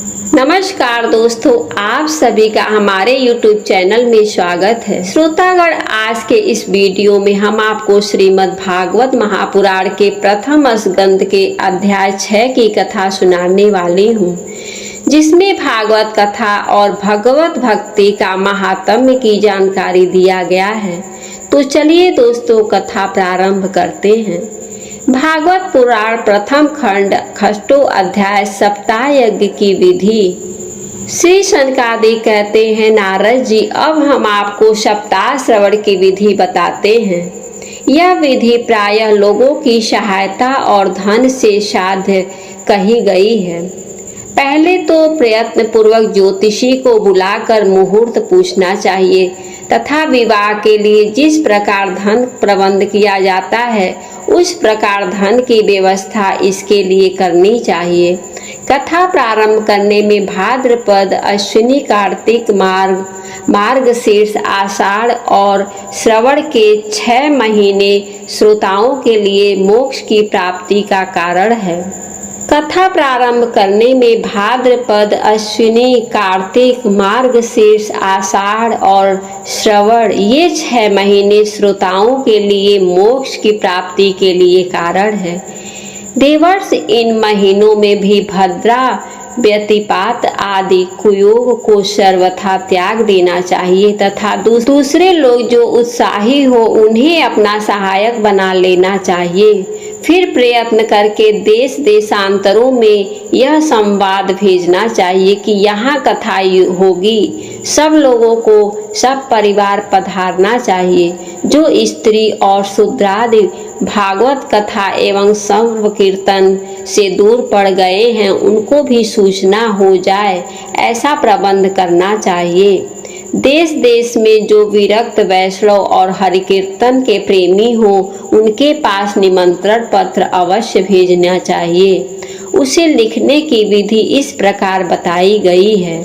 नमस्कार दोस्तों, आप सभी का हमारे YouTube चैनल में स्वागत है। श्रोतागण, आज के इस वीडियो में हम आपको श्रीमद् भागवत महापुराण के प्रथम स्कंद के अध्याय 6 की कथा सुनाने वाली हूँ, जिसमें भागवत कथा और भगवत भक्ति का महात्म्य की जानकारी दिया गया है। तो चलिए दोस्तों, कथा प्रारंभ करते हैं। भागवत पुराण प्रथम खंड खष्टो अध्याय सप्ताह यज्ञ की विधि। श्री सनकादिक कहते हैं, नारद जी, अब हम आपको सप्ताह श्रवण की विधि बताते हैं। यह विधि प्रायः लोगों की सहायता और धन से साध्य कही गई है। पहले तो प्रयत्न पूर्वक ज्योतिषी को बुलाकर मुहूर्त पूछना चाहिए तथा विवाह के लिए जिस प्रकार धन प्रबंध किया जाता है उस प्रकार धन की व्यवस्था इसके लिए करनी चाहिए। कथा प्रारंभ करने में भाद्रपद, अश्विनी, कार्तिक, मार्गशीर्ष, आषाढ़ और श्रवण के 6 महीने श्रोताओं के लिए मोक्ष की प्राप्ति का कारण है। कथा प्रारंभ करने में भाद्रपद, अश्विनी, कार्तिक, मार्गशीर्ष, आषाढ़ और श्रवण ये 6 महीने श्रोताओं के लिए मोक्ष की प्राप्ति के लिए कारण है। देवर्ष इन महीनों में भी भद्रा, व्यतिपात आदि कुयोग को सर्वथा त्याग देना चाहिए तथा दूसरे लोग जो उत्साही हो उन्हें अपना सहायक बना लेना चाहिए। फिर प्रयत्न करके देश देशांतरों में यह संवाद भेजना चाहिए कि यहाँ कथा होगी, सब लोगों को सब परिवार पधारना चाहिए। जो स्त्री और शूद्रादि भागवत कथा एवं सर्व कीर्तन से दूर पड़ गए हैं उनको भी सूचना हो जाए, ऐसा प्रबंध करना चाहिए। देश देश में जो विरक्त वैष्णव और हरिकीर्तन के प्रेमी हो उनके पास निमंत्रण पत्र अवश्य भेजना चाहिए। उसे लिखने की विधि इस प्रकार बताई गई है।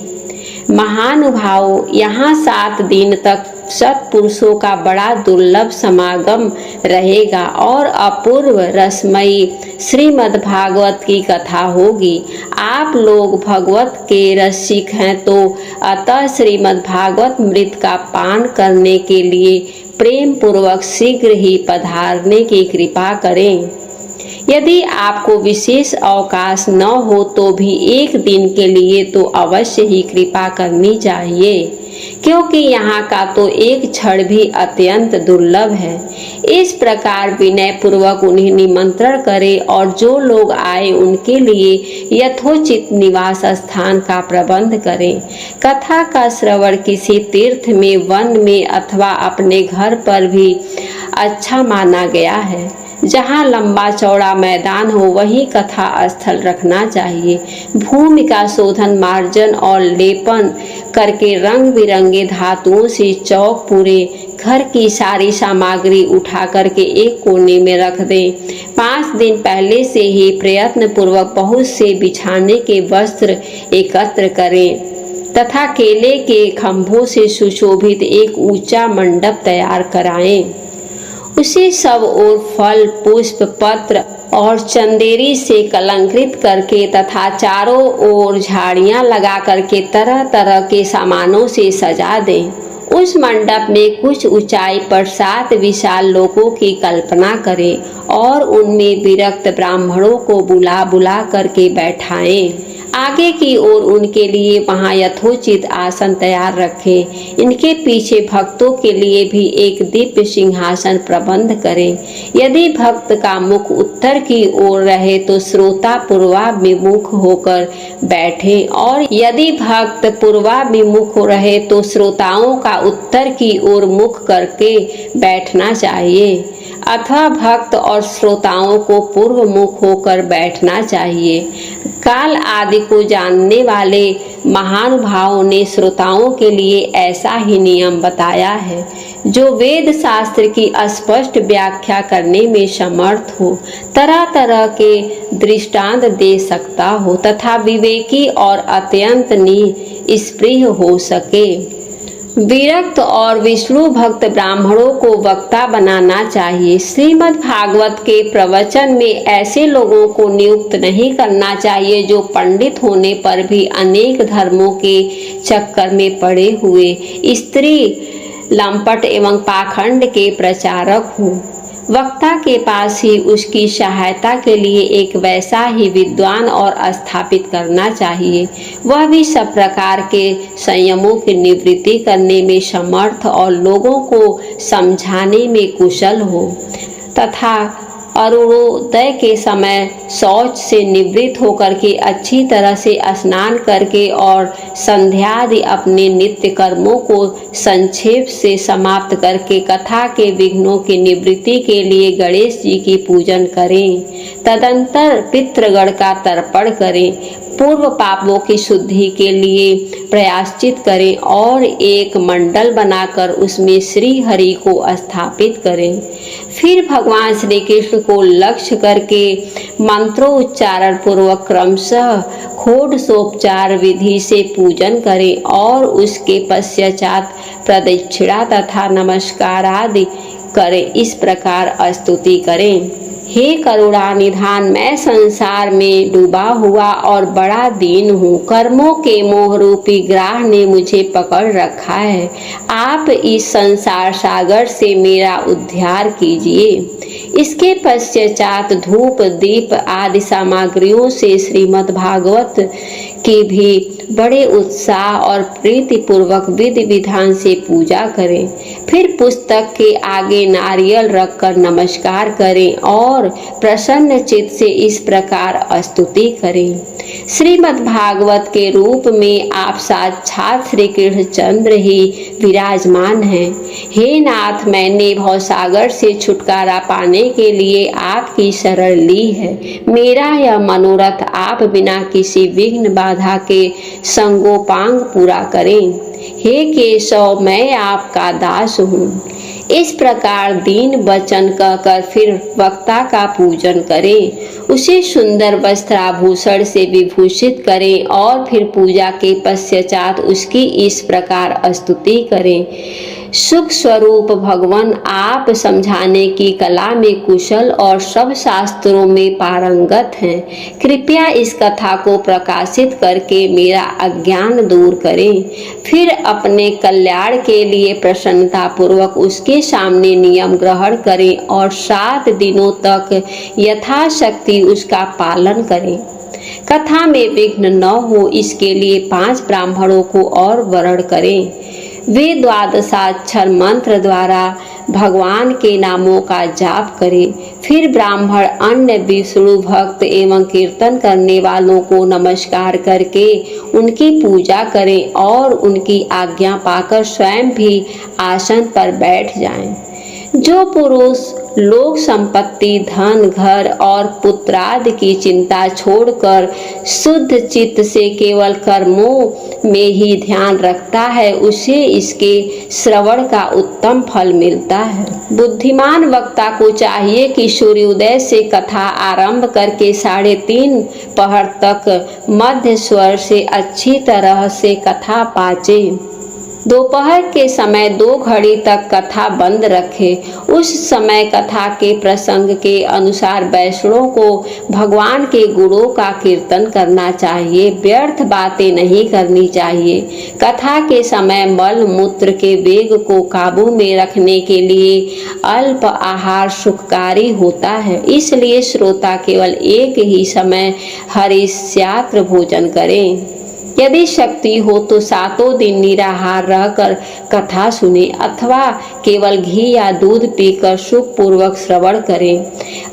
महानुभावों, यहाँ 7 दिन तक सत्पुरुषों का बड़ा दुर्लभ समागम रहेगा और अपूर्व रसमयी श्रीमद् भागवत की कथा होगी। आप लोग भगवत के रसिक हैं तो अतः श्रीमद् भागवत मृत का पान करने के लिए प्रेम पूर्वक शीघ्र ही पधारने की कृपा करें। यदि आपको विशेष अवकाश न हो तो भी 1 दिन के लिए तो अवश्य ही कृपा करनी चाहिए, क्योंकि यहाँ का तो एक क्षण भी अत्यंत दुर्लभ है। इस प्रकार विनय पूर्वक उन्हें निमंत्रण करें और जो लोग आए उनके लिए यथोचित निवास स्थान का प्रबंध करें। कथा का श्रवण किसी तीर्थ में, वन में अथवा अपने घर पर भी अच्छा माना गया है। जहाँ लंबा चौड़ा मैदान हो वही कथा स्थल रखना चाहिए। भूमि का शोधन, मार्जन और लेपन करके रंग बिरंगे धातुओं से चौक पूरे घर की सारी सामग्री उठा करके एक कोने में रख दें। 5 दिन पहले से ही प्रयत्न पूर्वक बहुत से बिछाने के वस्त्र एकत्र करें तथा केले के खंभों से सुशोभित एक ऊंचा मंडप तैयार कराएं। उसे सब ओर फल, पुष्प, पत्र और चंदेरी से अलंकृत करके तथा चारों ओर झाड़ियां लगा करके तरह तरह के सामानों से सजा दें। उस मंडप में कुछ ऊंचाई पर 7 विशाल लोकों की कल्पना करें और उनमें विरक्त ब्राह्मणों को बुला बुला करके बैठाएं। आगे की ओर उनके लिए वहां यथोचित आसन तैयार रखें। इनके पीछे भक्तों के लिए भी एक दिव्य सिंहासन प्रबंध करें। यदि भक्त का मुख उत्तर की ओर रहे तो श्रोता पूर्वाभिमुख होकर बैठें और यदि भक्त पूर्वाभिमुख रहे तो श्रोताओं का उत्तर की ओर मुख करके बैठना चाहिए अथवा भक्त और श्रोताओं को पूर्व मुख होकर बैठना चाहिए। काल आदि को जानने वाले महानुभावों ने श्रोताओं के लिए ऐसा ही नियम बताया है, जो वेद शास्त्र की स्पष्ट व्याख्या करने में समर्थ हो, तरह तरह के दृष्टांत दे सकता हो तथा विवेकी और अत्यंत निष्प्रिय हो सके। विरक्त और विष्णु भक्त ब्राह्मणों को वक्ता बनाना चाहिए। श्रीमद् भागवत के प्रवचन में ऐसे लोगों को नियुक्त नहीं करना चाहिए जो पंडित होने पर भी अनेक धर्मों के चक्कर में पड़े हुए स्त्री लंपट एवं पाखंड के प्रचारक हों। वक्ता के पास ही उसकी सहायता के लिए एक वैसा ही विद्वान और स्थापित करना चाहिए, वह भी सब प्रकार के संयमों की निवृत्ति करने में समर्थ और लोगों को समझाने में कुशल हो तथा अरुणोदय के समय शौच से निवृत्त होकर के अच्छी तरह से स्नान करके और संध्यादि अपने नित्य कर्मों को संक्षेप से समाप्त करके कथा के विघ्नों की निवृत्ति के लिए गणेश जी की पूजन करें। तदंतर पितृगण का तर्पण करें, पूर्व पापों की शुद्धि के लिए प्रायश्चित करें और एक मंडल बनाकर उसमें श्री हरि को स्थापित करें। फिर भगवान श्री कृष्ण को लक्ष्य करके मंत्रोच्चारण पूर्वक क्रमशः षोडशोपचार विधि से पूजन करें और उसके पश्चात प्रदक्षिणा तथा नमस्कार आदि करें। इस प्रकार स्तुति करें। हे करुणा निधान, मैं संसार में डूबा हुआ और बड़ा दीन हूँ। कर्मों के मोह रूपी ग्राह ने मुझे पकड़ रखा है। आप इस संसार सागर से मेरा उद्धार कीजिए। इसके पश्चात धूप दीप आदि सामग्रियों से श्रीमद् भागवत की भी बड़े उत्साह और प्रीति पूर्वक विधि विधान से पूजा करें। फिर पुस्तक के आगे नारियल रखकर नमस्कार करें और प्रसन्न चित्त से इस प्रकार स्तुति करें। श्रीमद् भागवत के रूप में आप साक्षात श्री कृष्णचंद्र ही विराजमान हैं। हे नाथ, मैंने भवसागर से छुटकारा पाने के लिए आपकी शरण ली है। मेरा यह मनोरथ आप बिना किसी विघ्न बाधा के संगोपांग पूरा करें। हे केशव, मैं आपका दास हूँ। इस प्रकार दीन वचन कहकर फिर वक्ता का पूजन करें, उसे सुंदर वस्त्राभूषण से विभूषित करें और फिर पूजा के पश्चात उसकी इस प्रकार स्तुति करें। सुख स्वरूप भगवान, आप समझाने की कला में कुशल और सब शास्त्रों में पारंगत हैं। कृपया इस कथा को प्रकाशित करके मेरा अज्ञान दूर करें। फिर अपने कल्याण के लिए प्रसन्नता पूर्वक उसके सामने नियम ग्रहण करें और 7 दिनों तक यथाशक्ति उसका पालन करें। कथा में विघ्न न हो इसके लिए 5 ब्राह्मणों को और वरण करें। वे 12 मंत्र द्वारा भगवान के नामों का जाप करें। फिर ब्राह्मण अन्य विष्णु भक्त एवं कीर्तन करने वालों को नमस्कार करके उनकी पूजा करें और उनकी आज्ञा पाकर स्वयं भी आसन पर बैठ जाएं। जो पुरुष लोक संपत्ति, धन, घर और पुत्रादि की चिंता छोड़कर शुद्ध चित्त से केवल कर्मों में ही ध्यान रखता है, उसे इसके श्रवण का उत्तम फल मिलता है। बुद्धिमान वक्ता को चाहिए कि सूर्योदय से कथा आरंभ करके 3:30 पहर तक मध्य स्वर से अच्छी तरह से कथा पाचे। दोपहर के समय 2 घड़ी तक कथा बंद रखे। उस समय कथा के प्रसंग के अनुसार वैष्णवों को भगवान के गुणों का कीर्तन करना चाहिए। व्यर्थ बातें नहीं करनी चाहिए। कथा के समय मल मूत्र के वेग को काबू में रखने के लिए अल्प आहार सुखकारी होता है, इसलिए श्रोता केवल एक ही समय हरिस्यात्र भोजन करें। यदि शक्ति हो तो 7 दिन निराहार रहकर कथा सुने अथवा केवल घी या दूध पीकर सुख पूर्वक श्रवण करें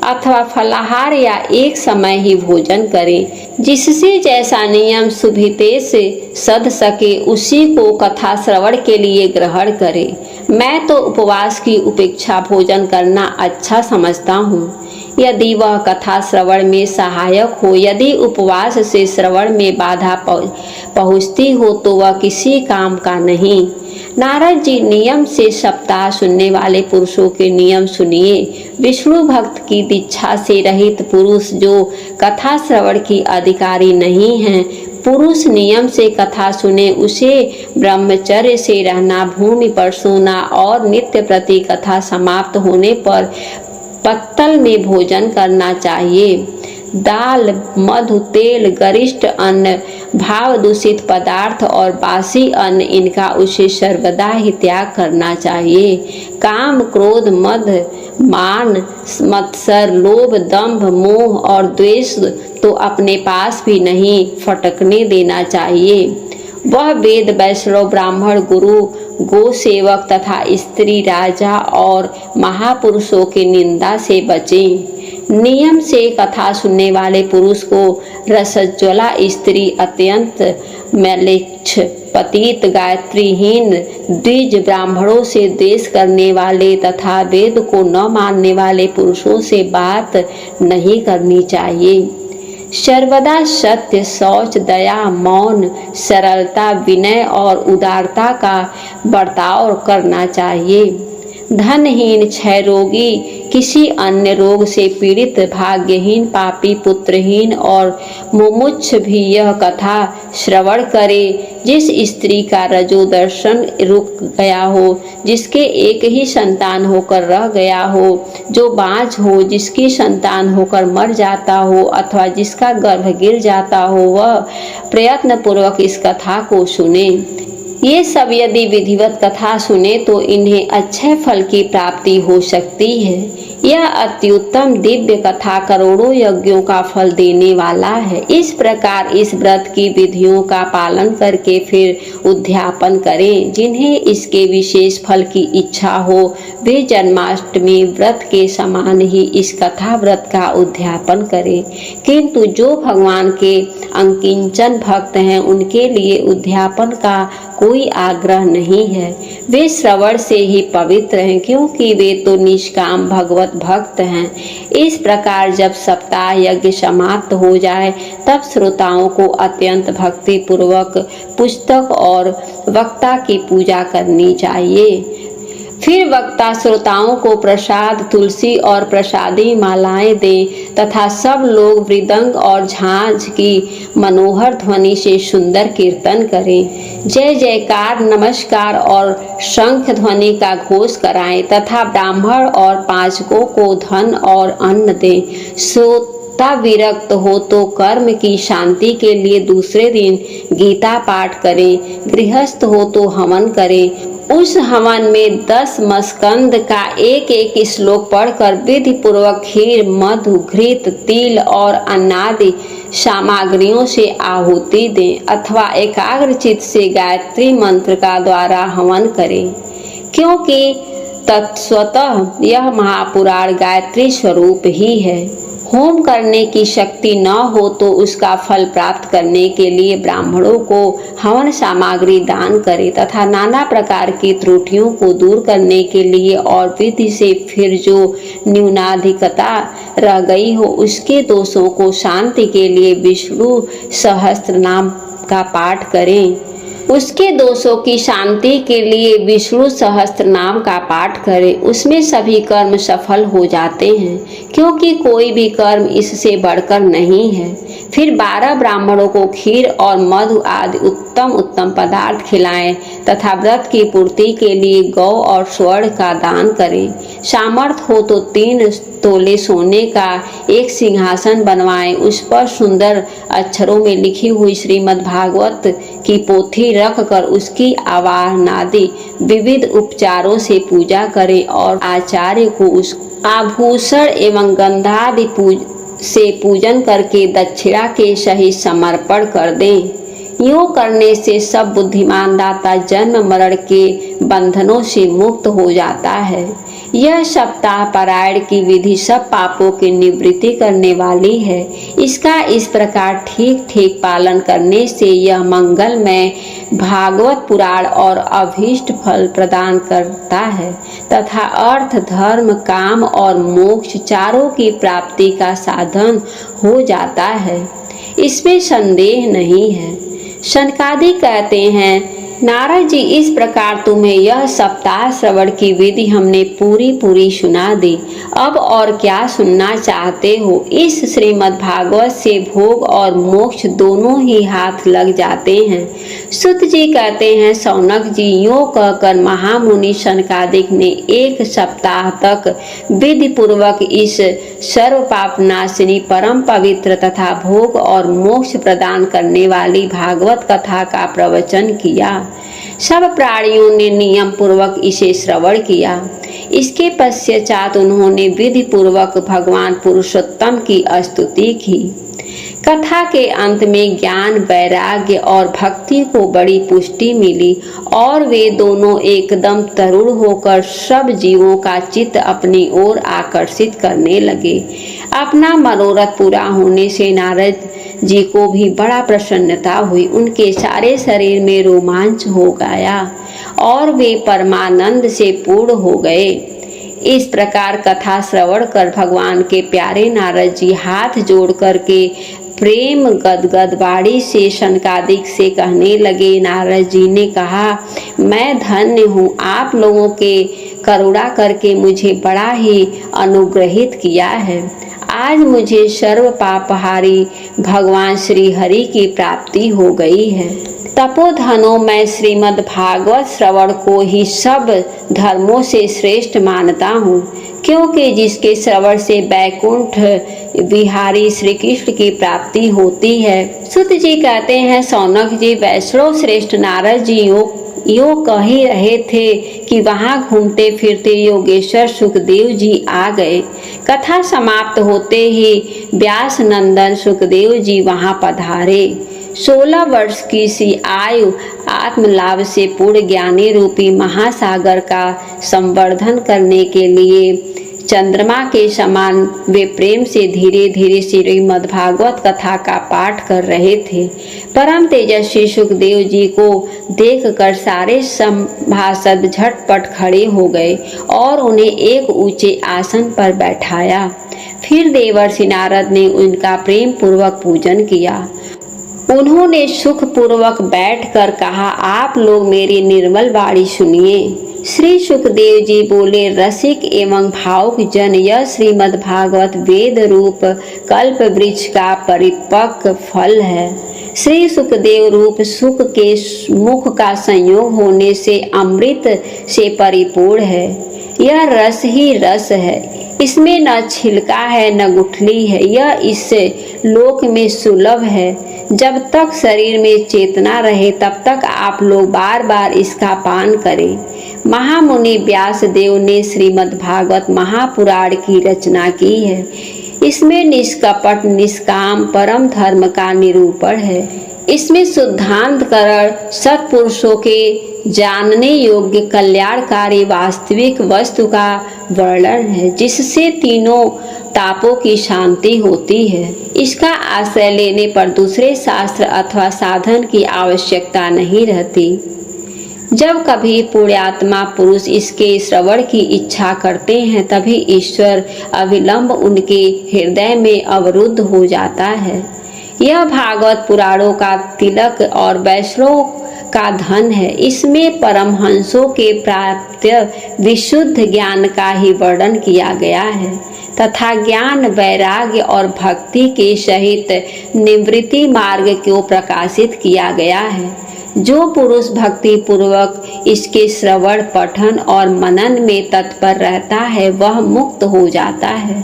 अथवा फलाहार या एक समय ही भोजन करें। जिससे जैसा नियम सुविधे से सध सके उसी को कथा श्रवण के लिए ग्रहण करें। मैं तो उपवास की उपेक्षा भोजन करना अच्छा समझता हूँ, यदि वह कथा श्रवण में सहायक हो। यदि उपवास से श्रवण में बाधा पहुँचती हो तो वह किसी काम का नहीं। नारद जी, नियम से सप्ताह सुनने वाले पुरुषों के नियम सुनिए। विष्णु भक्त की दीक्षा से रहित पुरुष जो कथा श्रवण की अधिकारी नहीं हैं, पुरुष नियम से कथा सुने, उसे ब्रह्मचर्य से रहना, भूमि पर सोना और नित्य प्रति कथा समाप्त होने पर पत्तल में भोजन करना चाहिए। दाल, मधु, तेल, गरिष्ठ अन्न, भाव दूषित पदार्थ और बासी अन्न, इनका उसे सर्वदा ही त्याग करना चाहिए। काम, क्रोध, मद, मान, मत्सर, लोभ, दंभ, मोह और द्वेष तो अपने पास भी नहीं फटकने देना चाहिए। वह वेद, वैष्णव, ब्राह्मण, गुरु, गो सेवक तथा स्त्री, राजा और महापुरुषों की निंदा से बचें। नियम से कथा सुनने वाले पुरुष को रसज्ज्वला स्त्री, अत्यंत मैलेच्छ, पतित, गायत्रीहीन, द्विज, ब्राह्मणों से द्वेष करने वाले तथा वेद को न मानने वाले पुरुषों से बात नहीं करनी चाहिए। सर्वदा सत्य, शौच, दया, मौन, सरलता, विनय और उदारता का बर्ताव करना चाहिए। धनहीन, क्षय रोगी, किसी अन्य रोग से पीड़ित, भाग्यहीन, पापी, पुत्रहीन और मुमुक्ष भी यह कथा श्रवण करे। जिस स्त्री का रजोदर्शन रुक गया हो, जिसके एक ही संतान होकर रह गया हो, जो बाँझ हो, जिसकी संतान होकर मर जाता हो अथवा जिसका गर्भ गिर जाता हो, वह प्रयत्न पूर्वक इस कथा को सुने। ये सब यदि विधिवत कथा सुने तो इन्हें अच्छे फल की प्राप्ति हो सकती है। यह अति उत्तम दिव्य कथा करोड़ों यज्ञों का फल देने वाला है। इस प्रकार इस व्रत की विधियों का पालन करके फिर उद्यापन करें। जिन्हें इसके विशेष फल की इच्छा हो, वे जन्माष्टमी व्रत के समान ही इस कथा व्रत का उद्यापन करें। किंतु जो भगवान के अंकिंचन भक्त हैं, उनके लिए उद्यापन का कोई आग्रह नहीं है। वे श्रवण से ही पवित्र हैं, क्योंकि वे तो निष्काम भगवत भक्त हैं। इस प्रकार जब सप्ताह यज्ञ समाप्त हो जाए, तब श्रोताओं को अत्यंत भक्ति पूर्वक पुस्तक और वक्ता की पूजा करनी चाहिए। फिर वक्ता श्रोताओं को प्रसाद, तुलसी और प्रसादी मालाएं दें तथा सब लोग मृदंग और झांझ की मनोहर ध्वनि से सुंदर कीर्तन करें। जय जयकार, नमस्कार और शंख ध्वनि का घोष कराएं तथा ब्राह्मण और पाचकों को धन और अन्न दें। श्रोता विरक्त हो तो कर्म की शांति के लिए दूसरे दिन गीता पाठ करें। गृहस्थ हो तो हवन करें। उस हवन में 10 मस्कंद का एक एक श्लोक पढ़कर विधि पूर्वक खीर, मधु, घृत, तिल और अन्नादि सामग्रियों से आहुति दें अथवा एकाग्रचित से गायत्री मंत्र का द्वारा हवन करें, क्योंकि तत्स्वतः यह महापुराण गायत्री स्वरूप ही है। होम करने की शक्ति न हो तो उसका फल प्राप्त करने के लिए ब्राह्मणों को हवन सामग्री दान करें तथा नाना प्रकार की त्रुटियों को दूर करने के लिए और विधि से फिर जो न्यूनाधिकता रह गई हो, उसके दोषों को शांति के लिए विष्णु सहस्त्र नाम का पाठ करें। उसके दोषों की शांति के लिए विष्णु सहस्त्र नाम का पाठ करें। उसमें सभी कर्म सफल हो जाते हैं, क्योंकि कोई भी कर्म इससे बढ़कर नहीं है। फिर 12 ब्राह्मणों को खीर और मधु आदि उत्तम उत्तम पदार्थ खिलाएं तथा व्रत की पूर्ति के लिए गौ और स्वर्ण का दान करें। सामर्थ्य हो तो 3 तोले सोने का एक सिंहासन बनवाएं। उस पर सुंदर अक्षरों में लिखी हुई श्रीमद् भागवत की पोथी रख कर उसकी आवाहनादि विविध उपचारों से पूजा करें और आचार्य को उस आभूषण एवं गंधादि से पूजन करके दक्षिणा के सहित समर्पण कर दें। यूँ करने से सब बुद्धिमान दाता जन्म मरण के बंधनों से मुक्त हो जाता है। यह सप्ताह पारायण की विधि सब पापों की निवृत्ति करने वाली है। इसका इस प्रकार ठीक ठीक पालन करने से यह मंगलमय भागवत पुराण और अभीष्ट फल प्रदान करता है तथा अर्थ, धर्म, काम और मोक्ष चारों की प्राप्ति का साधन हो जाता है। इसमें संदेह नहीं है। शनकादि कहते हैं, नारद जी, इस प्रकार तुम्हें यह सप्ताह श्रवण की विधि हमने पूरी सुना दी। अब और क्या सुनना चाहते हो? इस श्रीमद् भागवत से भोग और मोक्ष दोनों ही हाथ लग जाते हैं। सुत जी कहते हैं, शौनक जी, यूं कहकर महामुनि सनकादिक ने 1 सप्ताह तक विधि पूर्वक इस सर्व पापनाशिनी, परम पवित्र तथा भोग और मोक्ष प्रदान करने वाली भागवत कथा का प्रवचन किया। सब प्राणियों ने नियम पूर्वक इसे श्रवण किया। इसके पश्चात उन्होंने विधि पूर्वक भगवान पुरुषोत्तम की स्तुति की। कथा के अंत में ज्ञान, वैराग्य और भक्ति को बड़ी पुष्टि मिली और वे दोनों एकदम तरुण होकर सब जीवों का चित्त अपनी ओर आकर्षित करने लगे। अपना मनोरथ पूरा होने से नारद जी को भी बड़ा प्रसन्नता हुई। उनके सारे शरीर में रोमांच हो गया और वे परमानंद से पूर्ण हो गए। इस प्रकार कथा श्रवण कर भगवान के प्यारे नारद जी हाथ जोड़ करके प्रेम गदगद वाणी से सनकादिक से कहने लगे। नारद जी ने कहा, मैं धन्य हूँ, आप लोगों के करुणा करके मुझे बड़ा ही अनुग्रहित किया है। आज मुझे सर्व पापहारी भगवान श्री हरि की प्राप्ति हो गई है। तपोधनों में श्रीमद् भागवत श्रवण को ही सब धर्मों से श्रेष्ठ मानता हूँ, क्योंकि जिसके श्रवण से बैकुंठ विहारी श्री कृष्ण की प्राप्ति होती है। सुत जी कहते हैं, शौनक जी, वैष्णव श्रेष्ठ नारद जी यो कह ही रहे थे कि वहां घूमते फिरते योगेश्वर सुखदेव जी आ गए। कथा समाप्त होते ही व्यास नंदन सुखदेव जी वहां पधारे। 16 वर्ष की सी आयु आत्मलाभ से पूर्ण ज्ञानी रूपी महासागर का संवर्धन करने के लिए चंद्रमा के समान वे प्रेम से धीरे धीरे श्रीमद् भागवत कथा का पाठ कर रहे थे। परम तेजस्वी सुखदेव जी को देखकर सारे सभासद झटपट खड़े हो गए और उन्हें एक ऊंचे आसन पर बैठाया। फिर देवर्षि नारद ने उनका प्रेम पूर्वक पूजन किया। उन्होंने सुख पूर्वक बैठकर कहा, आप लोग मेरी निर्मल वाणी सुनिए। श्री सुखदेव जी बोले, रसिक एवं भावुक जन, यह श्रीमद् भागवत वेद रूप कल्प वृक्ष का परिपक्व फल है। श्री सुखदेव रूप सुख के मुख का संयोग होने से अमृत से परिपूर्ण है। यह रस ही रस है, इसमें न छिलका है न गुठली है। यह इस लोक में सुलभ है। जब तक शरीर में चेतना रहे तब तक आप लोग बार बार इसका पान करें। महामुनि व्यास देव ने श्रीमद् भागवत महापुराण की रचना की है। इसमें निष्कपट निष्काम परम धर्म का निरूपण है। इसमें शुद्धांतकरण सत्पुरुषों के जानने योग्य कल्याणकारी वास्तविक वस्तु का वर्णन है, जिससे तीनों तापों की शांति होती है। इसका आश्रय लेने पर दूसरे शास्त्र अथवा साधन की आवश्यकता नहीं रहती। जब कभी पुण्यात्मा पुरुष इसके श्रवण की इच्छा करते हैं, तभी ईश्वर अविलंब उनके हृदय में अवरुद्ध हो जाता है। यह भागवत पुराणों का तिलक और वैष्णव का धन है। इसमें परमहंसों के प्राप्त विशुद्ध ज्ञान का ही वर्णन किया गया है तथा ज्ञान, वैराग्य और भक्ति के सहित निवृत्ति मार्ग को प्रकाशित किया गया है। जो पुरुष भक्ति पूर्वक इसके श्रवण, पठन और मनन में तत्पर रहता है, वह मुक्त हो जाता है।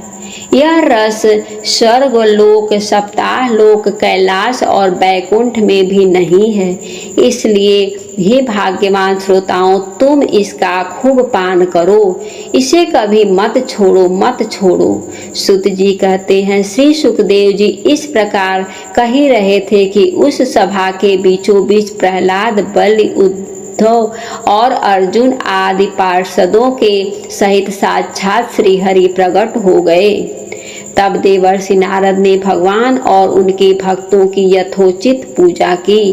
यह रस स्वर्ग लोक, सप्ताह लोक, कैलाश और बैकुंठ में भी नहीं है। इसलिए हे भाग्यवान श्रोताओं, तुम इसका खूब पान करो, इसे कभी मत छोड़ो, मत छोड़ो। सुत जी कहते हैं, श्री सुखदेव जी इस प्रकार कह ही रहे थे कि उस सभा के बीचों बीच प्रहलाद, बलि, उद्धव और अर्जुन आदि पार्षदों के सहित साक्षात श्री हरि प्रकट हो गए। तब देवर्षि नारद ने भगवान और उनके भक्तों की यथोचित पूजा की।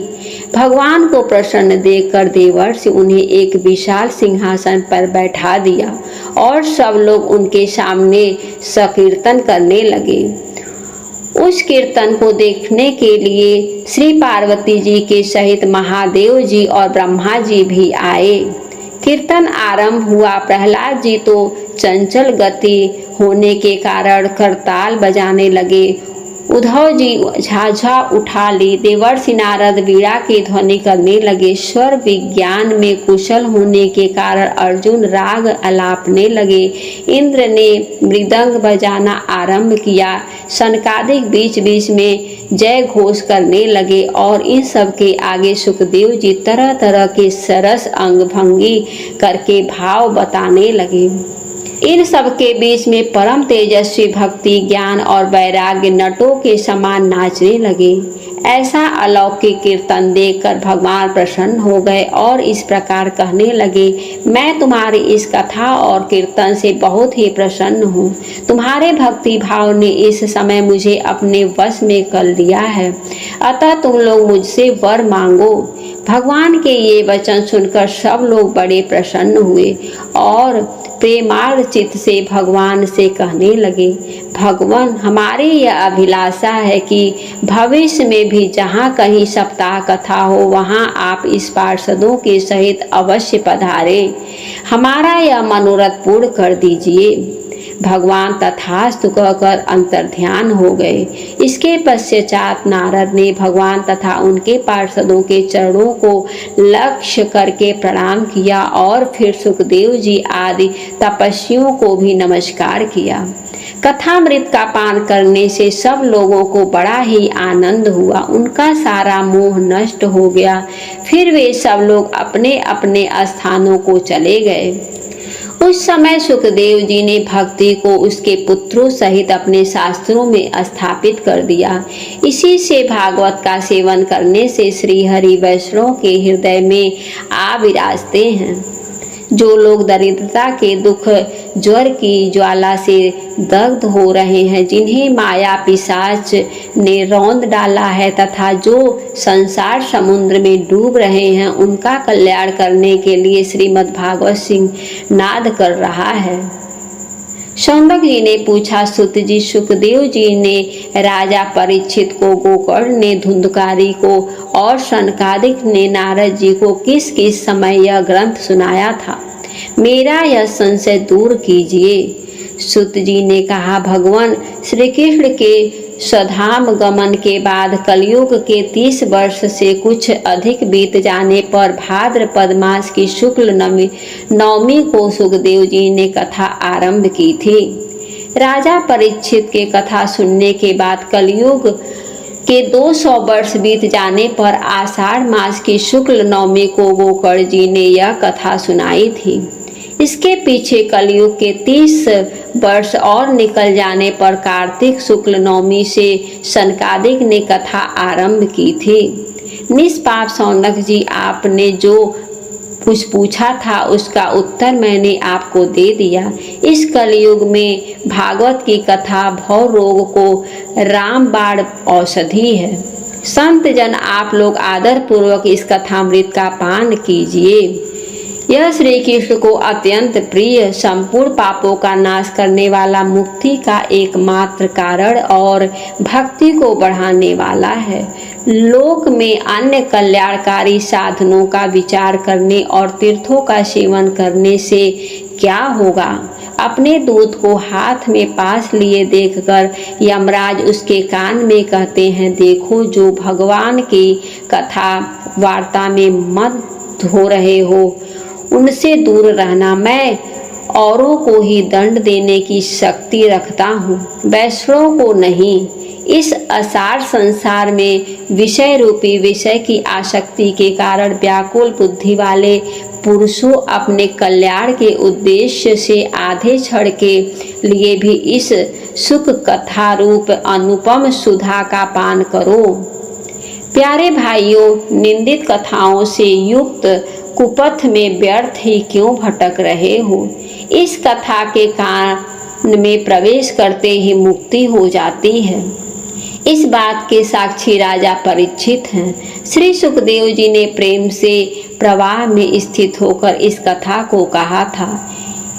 भगवान को प्रसन्न देखकर देवर्षि उन्हें एक विशाल सिंहासन पर बैठा दिया और सब लोग उनके सामने संकीर्तन करने लगे। उस कीर्तन को देखने के लिए श्री पार्वती जी के सहित महादेव जी और ब्रह्मा जी भी आए। कीर्तन आरंभ हुआ। प्रहलाद जी तो चंचल गति होने के कारण करताल बजाने लगे। उद्धव जी झाझा उठा ली। देवर्षि नारद वीणा की ध्वनि करने लगे। स्वर विज्ञान में कुशल होने के कारण अर्जुन राग आलापने लगे। इंद्र ने मृदंग बजाना आरंभ किया। सनकादिक बीच बीच में जय घोष करने लगे और इन सब के आगे सुखदेव जी तरह तरह के सरस अंग भंगी करके भाव बताने लगे। इन सब के बीच में परम तेजस्वी भक्ति ज्ञान और वैराग्य नटों के समान नाचने लगे। ऐसा अलौकिक कीर्तन देखकर भगवान प्रसन्न हो गए और इस प्रकार कहने लगे, मैं तुम्हारी इस कथा और कीर्तन से बहुत ही प्रसन्न हूँ। तुम्हारे भक्ति भाव ने इस समय मुझे अपने वश में कर लिया है, अतः तुम लोग मुझसे वर मांगो। भगवान के ये वचन सुनकर सब लोग बड़े प्रसन्न हुए और प्रेमार्थ चित्त से भगवान से कहने लगे, भगवान हमारी यह अभिलाषा है कि भविष्य में भी जहाँ कहीं सप्ताह कथा हो वहाँ आप इस पार्षदों के सहित अवश्य पधारें। हमारा यह मनोरथ पूर्ण कर दीजिए। भगवान तथास्तु कहकर अंतर्ध्यान हो गए। इसके पश्चात नारद ने भगवान तथा उनके पार्षदों के चरणों को लक्ष्य करके प्रणाम किया और फिर सुखदेव जी आदि तपस्वियों को भी नमस्कार किया। कथामृत का पान करने से सब लोगों को बड़ा ही आनंद हुआ। उनका सारा मोह नष्ट हो गया। फिर वे सब लोग अपने अपने स्थानों को चले गए। उस समय सुखदेव जी ने भक्ति को उसके पुत्रों सहित अपने शास्त्रों में स्थापित कर दिया। इसी से भागवत का सेवन करने से श्री हरि वैष्णव के हृदय में आ विराजते हैं। जो लोग दरिद्रता के दुख ज्वर की ज्वाला से दग्ध हो रहे हैं, जिन्हें माया पिशाच ने रौंद डाला है तथा जो संसार समुद्र में डूब रहे हैं, उनका कल्याण करने के लिए श्रीमद् भागवत सिंह नाद कर रहा है। शौनक जी ने पूछा, सुत जी, सुखदेव जी ने राजा परीक्षित को, गोकर्ण ने धुंधकारी को और सनकादिक ने नारद जी को किस किस समय यह ग्रंथ सुनाया था? मेरा यह संशय दूर कीजिए। सुत जी ने कहा, भगवान श्री कृष्ण के स्वधाम गमन के बाद कलयुग के 30 वर्ष से कुछ अधिक बीत जाने पर भाद्रपद मास की शुक्ल नवमी को सुखदेव जी ने कथा आरंभ की थी। राजा परीक्षित के कथा सुनने के बाद कलयुग के 200 वर्ष बीत जाने पर आषाढ़ मास की शुक्ल नवमी को गोकर्ण जी ने यह कथा सुनाई थी। इसके पीछे कलयुग के 30 वर्ष और निकल जाने पर कार्तिक शुक्ल नवमी से सनकादिक ने कथा आरंभ की थी। निष्पाप शौनक जी, आपने जो कुछ पूछा था उसका उत्तर मैंने आपको दे दिया। इस कलयुग में भागवत की कथा भव रोग को रामबाण औषधि है। संत जन, आप लोग आदर पूर्वक इस कथामृत का पान कीजिए। यह श्री कृष्ण को अत्यंत प्रिय, संपूर्ण पापों का नाश करने वाला, मुक्ति का एकमात्र कारण और भक्ति को बढ़ाने वाला है। लोक में अन्य कल्याणकारी साधनों का विचार करने और तीर्थों का सेवन करने से क्या होगा? अपने दूत को हाथ में पास लिए देखकर यमराज उसके कान में कहते हैं, देखो, जो भगवान की कथा वार्ता में मत हो रहे हो उनसे दूर रहना। मैं औरों को ही दंड देने की शक्ति रखता हूँ, वैष्णव को नहीं। इस असार संसार में विषय रूपी विषय की आसक्ति के कारण व्याकुल बुद्धि वाले पुरुषों अपने कल्याण के उद्देश्य से आधे क्षण के लिए भी इस सुख कथा रूप अनुपम सुधा का पान करो। प्यारे भाइयों, निंदित कथाओं से युक्त कुपथ में व्यर्थ ही क्यों भटक रहे हो? इस कथा के कान में प्रवेश करते ही मुक्ति हो जाती है। इस बात के साक्षी राजा परीक्षित हैं। श्री सुखदेव जी ने प्रेम से प्रवाह में स्थित होकर इस कथा को कहा था।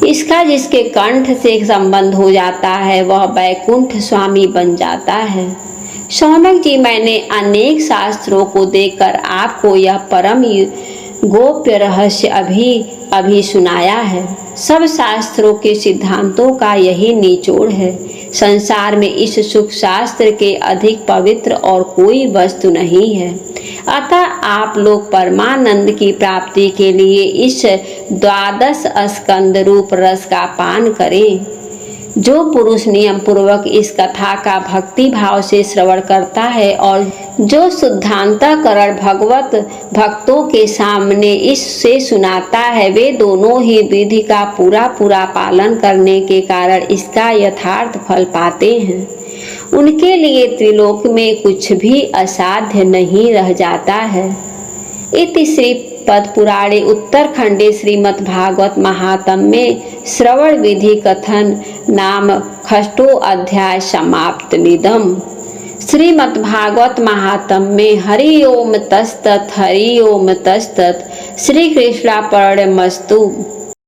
इसका जिसके कंठ से संबंध हो जाता है वह बैकुंठ स्वामी बन जाता है। शौनक जी, मैंने अनेक शास्त्रों को देखकर आपको यह परम गोप्य रहस्य अभी सुनाया है। सब शास्त्रों के सिद्धांतों का यही निचोड़ है। संसार में इस सुख शास्त्र के अधिक पवित्र और कोई वस्तु नहीं है। अतः आप लोग परमानंद की प्राप्ति के लिए इस 12 स्कंद रूप रस का पान करें। जो पुरुष नियम पूर्वक इस कथा का भक्ति भाव से श्रवण करता है और जो शुद्धांतकरण भगवत भक्तों के सामने इससे सुनाता है, वे दोनों ही विधि का पूरा पालन करने के कारण इसका यथार्थ फल पाते हैं। उनके लिए त्रिलोक में कुछ भी असाध्य नहीं रह जाता है। इति श्री पद्मपुराणे उत्तरखंडे श्रीमद्भागवत महात्म्य में श्रवण विधि कथन नाम षष्ठो अध्याय समाप्तमिदम्। श्रीमद्भागवत महात्म्य में हरि ओम तस्तत्, हरि ओम तस्तत्। श्री कृष्णार्पणमस्तु।